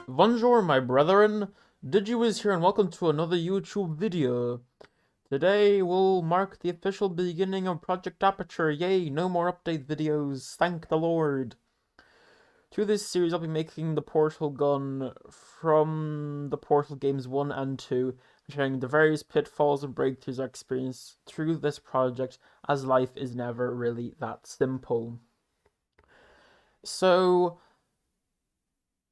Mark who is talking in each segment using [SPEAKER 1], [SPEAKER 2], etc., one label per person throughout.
[SPEAKER 1] Bonjour, my brethren. DigiWiz here, and welcome to another YouTube video. Today will mark the official beginning of Project Aperture. Yay, no more update videos, thank the Lord. Through this series, I'll be making the portal gun from the Portal games 1 and 2, sharing the various pitfalls and breakthroughs I experienced through this project, as life is never really that simple. So,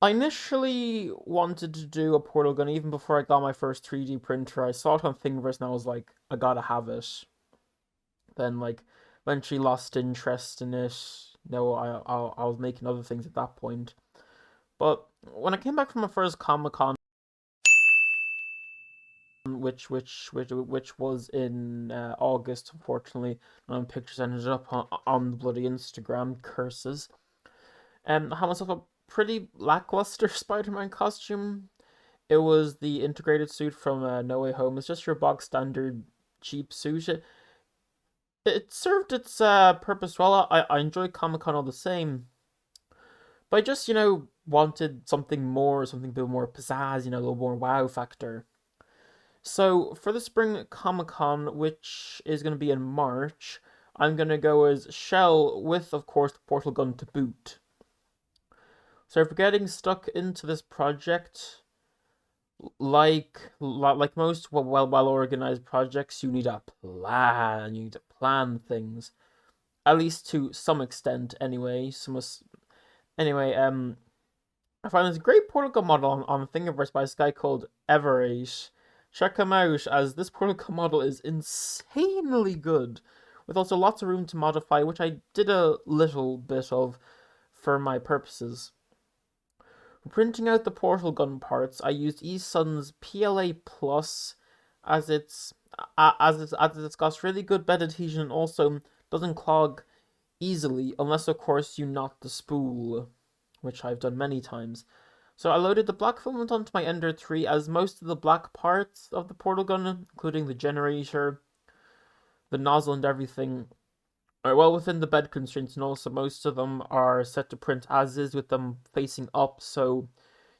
[SPEAKER 1] I initially wanted to do a portal gun even before I got my first 3D printer. I saw it on Thingiverse and I was like, I gotta have it. Then, eventually lost interest in it. No, I was making other things at that point. But when I came back from my first Comic-Con, which was in August, unfortunately, and pictures ended up on the bloody Instagram, curses. I had myself a pretty lackluster Spider-Man costume. It was the integrated suit from No Way Home. It's just your box standard cheap suit. It served its purpose well. I enjoyed Comic-Con all the same. But I just, wanted something more, something a bit more pizzazz, a little more wow factor. So for the spring Comic-Con, which is going to be in March, I'm going to go as Shell with, of course, the portal gun to boot. So if you're getting stuck into this project, like most well-organized projects, you need a plan. You need to plan things, at least to some extent, anyway. I found this great portal gun model on Thingiverse by this guy called Aperture. Check him out, as this portal gun model is insanely good, with also lots of room to modify, which I did a little bit of for my purposes. For printing out the portal gun parts, I used eSun's PLA Plus, as it's got really good bed adhesion and also doesn't clog easily, unless of course you knot the spool, which I've done many times. So I loaded the black filament onto my Ender 3, as most of the black parts of the portal gun, including the generator, the nozzle and everything, are well within the bed constraints, and also most of them are set to print as is with them facing up, so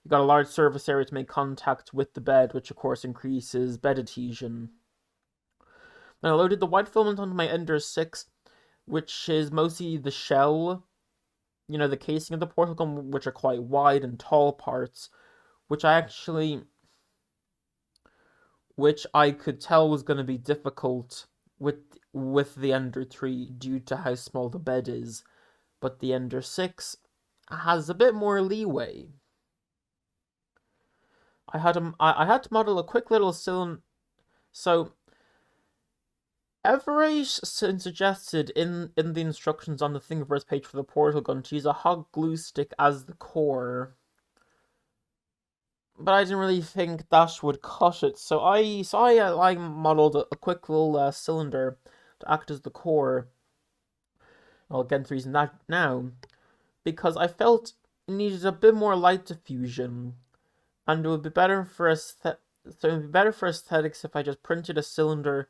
[SPEAKER 1] you got a large surface area to make contact with the bed, which of course increases bed adhesion. Then I loaded the white filament onto my Ender 6, which is mostly the shell, the casing of the portal gun, which are quite wide and tall parts, which I could tell was going to be difficult with the Ender 3 due to how small the bed is, but the Ender 6 has a bit more leeway. I had to model a quick little cylinder. So Everett suggested in the instructions on the Thingiverse page for the portal gun to use a hot glue stick as the core, but I didn't really think that would cut it. So I modeled a quick little cylinder to act as the core. I'll get into the reason that now, because I felt it needed a bit more light diffusion, and it would be better for aesthetics if I just printed a cylinder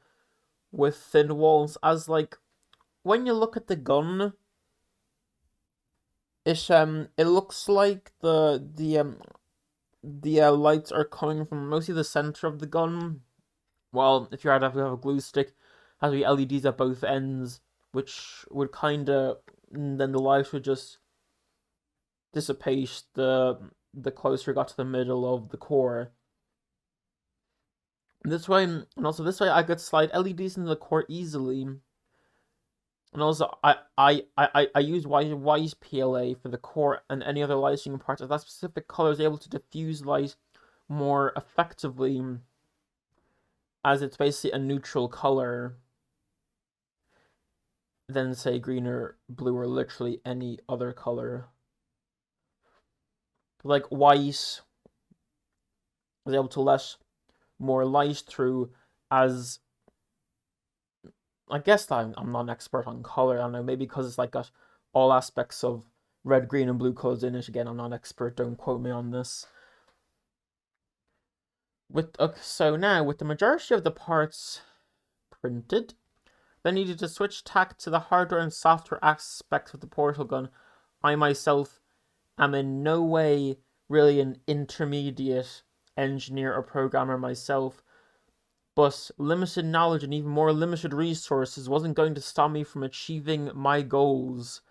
[SPEAKER 1] with thin walls. As when you look at the gun, it looks like the lights are coming from mostly the center of the gun, while if you had to have a glue stick, it has to be LEDs at both ends, which would then the light would just dissipate the closer it got to the middle of the core. This way I could slide LEDs into the core easily. And also I use white PLA for the core and any other lighting parts, as that specific color is able to diffuse light more effectively, as it's basically a neutral color than, say, green or blue or literally any other color. Like white is able to let more light through, as I guess I'm not an expert on color. I don't know, maybe because it's got all aspects of red, green, and blue colors in it. Again, I'm not an expert, don't quote me on this. So now, with the majority of the parts printed, then needed to switch tack to the hardware and software aspects of the portal gun. I myself am in no way really an intermediate engineer or programmer myself, but limited knowledge and even more limited resources wasn't going to stop me from achieving my goals.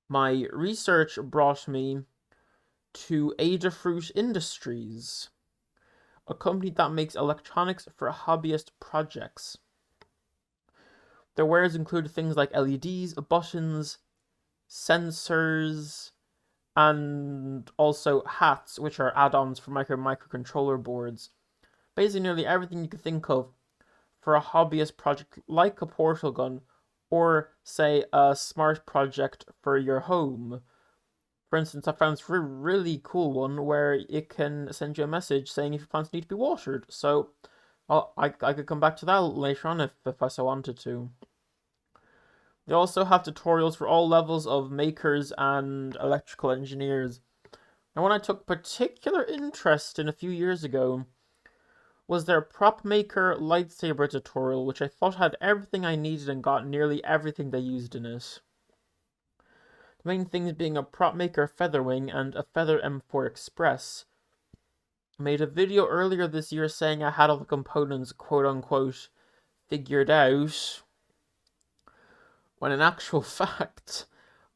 [SPEAKER 1] My research brought me to Adafruit Industries, a company that makes electronics for hobbyist projects. Their wares include things like LEDs, buttons, sensors, and also hats, which are add-ons for microcontroller boards. Basically, nearly everything you could think of for a hobbyist project like a portal gun, or say a smart project for your home. For instance, I found this really cool one where it can send you a message saying if your plants need to be watered. So I could come back to that later on if I so wanted to. They also have tutorials for all levels of makers and electrical engineers. And one I took particular interest in a few years ago was their prop maker lightsaber tutorial, which I thought had everything I needed and got nearly everything they used in it. The main things being a prop maker Featherwing and a Feather M4 Express. I made a video earlier this year saying I had all the components quote-unquote figured out, when in actual fact,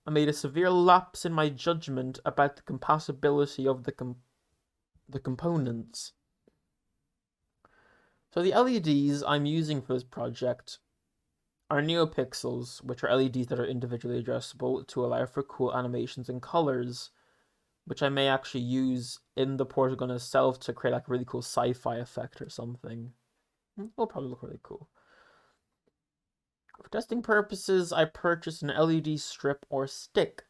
[SPEAKER 1] I made a severe lapse in my judgment about the compatibility of the components. So the LEDs I'm using for this project are NeoPixels, which are LEDs that are individually adjustable to allow for cool animations and colors, which I may actually use in the portal gun itself to create like a really cool sci-fi effect or something. It'll probably look really cool. For testing purposes, I purchased an LED strip or stick.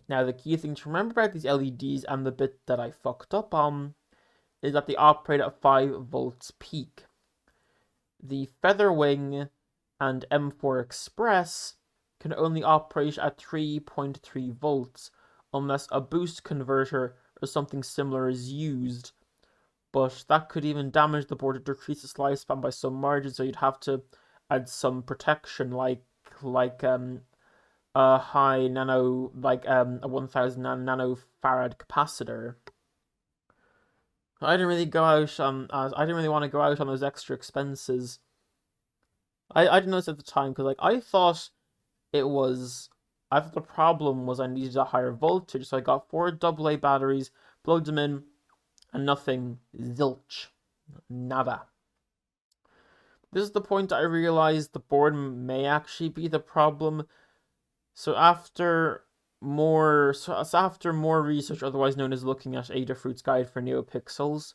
[SPEAKER 1] Now, the key thing to remember about these LEDs and the bit that I fucked up on is that they operate at 5 volts peak. The Featherwing and M4 Express can only operate at 3.3 volts unless a boost converter or something similar is used, but that could even damage the board or decrease its lifespan by some margin, so you'd have to add some protection like a high nano, a 1000 nanofarad capacitor. I didn't really want to go out on those extra expenses. I didn't notice at the time because I thought the problem was I needed a higher voltage, so I got 4 AA batteries, plugged them in, and nothing. Zilch. Nada. This is the point I realized the board may actually be the problem. So after more research, otherwise known as looking at Adafruit's guide for NeoPixels,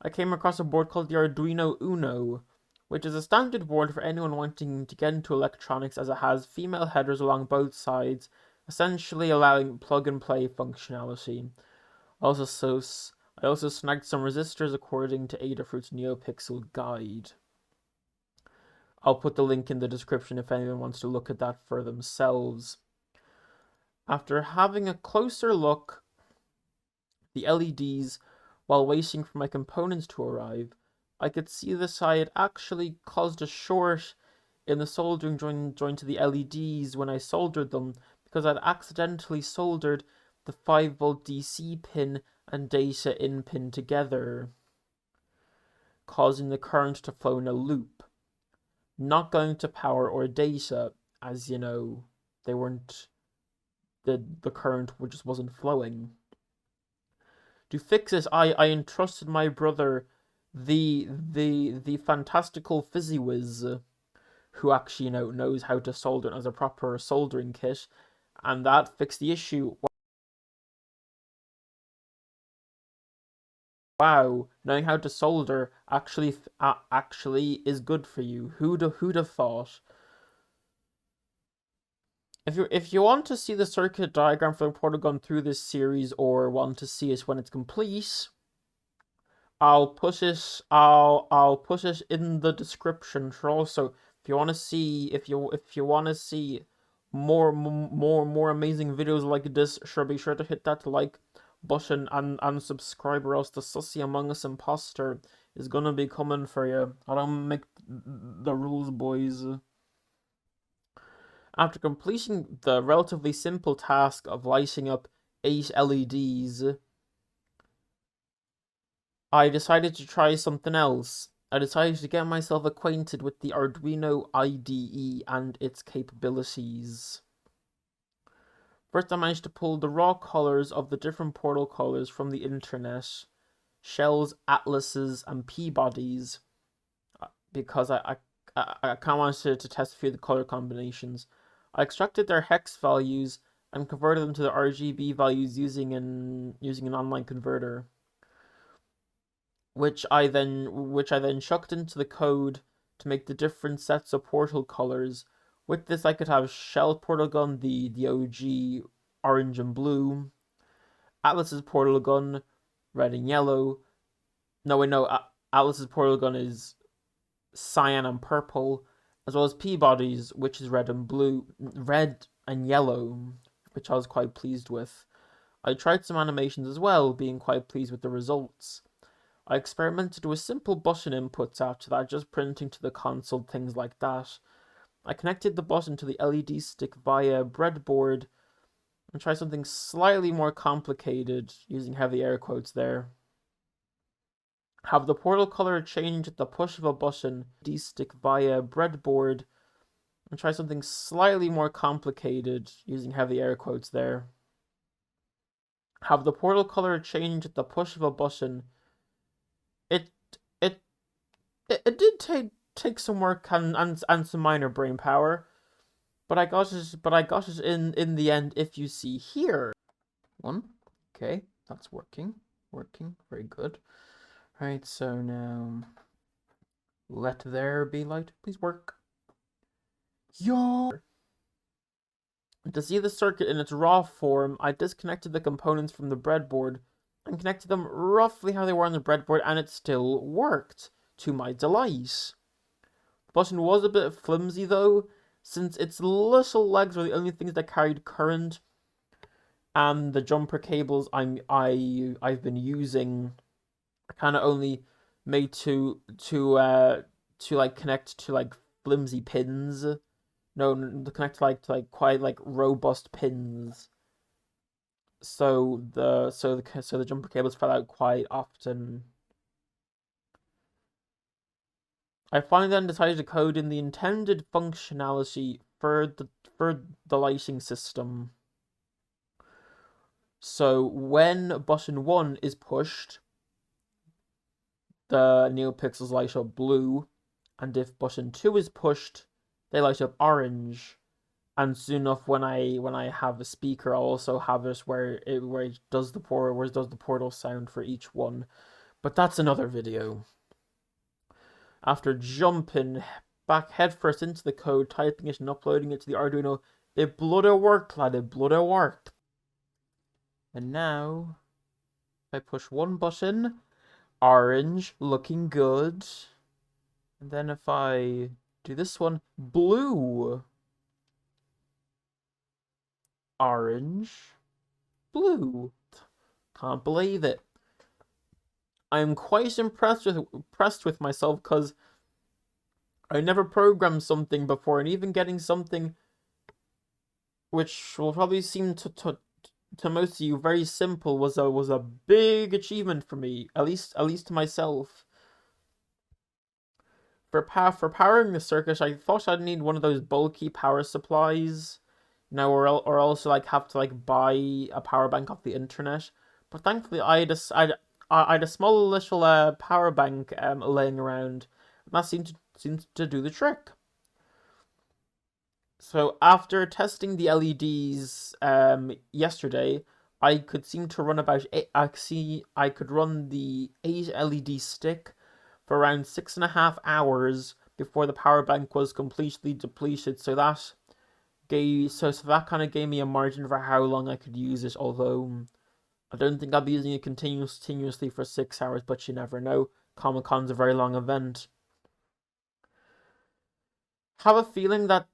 [SPEAKER 1] I came across a board called the Arduino Uno, which is a standard board for anyone wanting to get into electronics, as it has female headers along both sides, essentially allowing plug-and-play functionality. I also snagged some resistors according to Adafruit's NeoPixel guide. I'll put the link in the description if anyone wants to look at that for themselves. After having a closer look at the LEDs while waiting for my components to arrive, I could see this I had actually caused a short in the soldering joint to the LEDs when I soldered them, because I'd accidentally soldered the 5V DC pin and data in pin together, causing the current to flow in a loop, not going to power or data, as you know, they weren't, the current just wasn't flowing. To fix this, I entrusted my brother, the fantastical DigiWiz, who actually knows how to solder as a proper soldering kit, and that fixed the issue. Wow, knowing how to solder actually is good for you. Who'd have thought? If you want to see the circuit diagram for the portal gun through this series, or want to see it when it's complete, I'll put it in the description. For also, if you want to see more amazing videos like this, be sure to hit that like button and subscribe, or else the sussy Among Us imposter is gonna be coming for you. I don't make the rules, boys. After completing the relatively simple task of lighting up 8 LEDs, I decided to try something else. I decided to get myself acquainted with the Arduino IDE and its capabilities. First, I managed to pull the raw colors of the different portal colors from the internet, shells, atlases, and P-bodies, because I kind of wanted to test a few of the color combinations. I extracted their hex values and converted them to the RGB values using an online converter, which I then chucked into the code to make the different sets of portal colors. With this, I could have Shell portal gun, the OG orange and blue, Atlas's portal gun, red and yellow. No, wait, no, Atlas's portal gun is cyan and purple, as well as Peabody's, which is red and yellow, which I was quite pleased with. I tried some animations as well, being quite pleased with the results. I experimented with simple button inputs after that, just printing to the console, things like that. I connected the button to the LED stick via breadboard and tried something slightly more complicated, using heavy air quotes there. Have the portal color change at the push of a button, LED stick via breadboard, and try something slightly more complicated, using heavy air quotes there. Have the portal color change at the push of a button. It did take some work and some minor brain power, but I got it in the end. If you see here, one, okay, that's working, very good. Right, so now let there be light. Please work. Yo. To see the circuit in its raw form, I disconnected the components from the breadboard and connected them roughly how they were on the breadboard, and it still worked, to my delight. The button was a bit flimsy though, since its little legs were the only things that carried current, and the jumper cables I've been using are kind of only made to like connect to like flimsy pins. No, to connect to like quite like robust pins. So the jumper cables fell out quite often. I finally then decided to code in the intended functionality for the lighting system. So when button 1 is pushed, the NeoPixels light up blue, and if button 2 is pushed, they light up orange. And soon enough, when I have a speaker, I'll also have it where it does the portal sound for each one. But that's another video. After jumping back headfirst into the code, typing it and uploading it to the Arduino, it bloody worked, lad. It bloody worked. And now, if I push one button, orange, looking good. And then if I do this one, blue. Orange, blue. Can't believe it. I'm quite impressed with myself, because I never programmed something before, and even getting something which will probably seem to most of you very simple was a big achievement for me, at least to myself. For powering the circuit, I thought I'd need one of those bulky power supplies, or also like have to like buy a power bank off the internet. But thankfully, I had a small little power bank laying around, and that seemed to do the trick. So after testing the LEDs yesterday, I could seem to run about I could run the 8 LED stick for around 6.5 hours before the power bank was completely depleted. So that kind of gave me a margin for how long I could use it. Although I don't think I'll be using it continuously for 6 hours, but you never know. Comic-Con's a very long event. Have a feeling that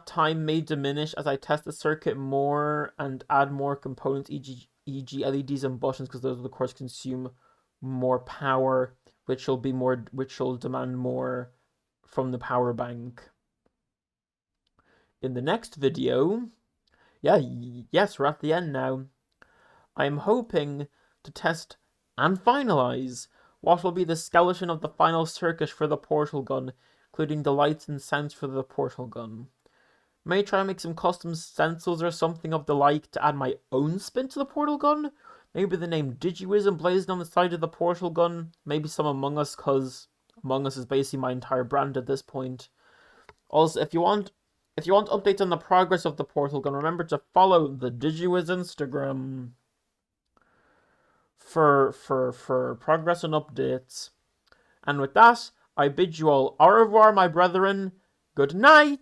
[SPEAKER 1] time may diminish as I test the circuit more and add more components, e.g. LEDs and buttons, because those will of course consume more power, which will demand more from the power bank. in the next video, yes, we're at the end now, I'm hoping to test and finalize what will be the skeleton of the final circuit for the portal gun, including the lights and sounds for the portal gun. May try and make some custom stencils or something of the like to add my own spin to the portal gun. Maybe the name DigiWiz emblazoned on the side of the portal gun. Maybe some Among Us, because Among Us is basically my entire brand at this point. Also, if you want updates on the progress of the portal gun, remember to follow the DigiWiz Instagram for progress and updates. And with that, I bid you all au revoir, my brethren. Good night.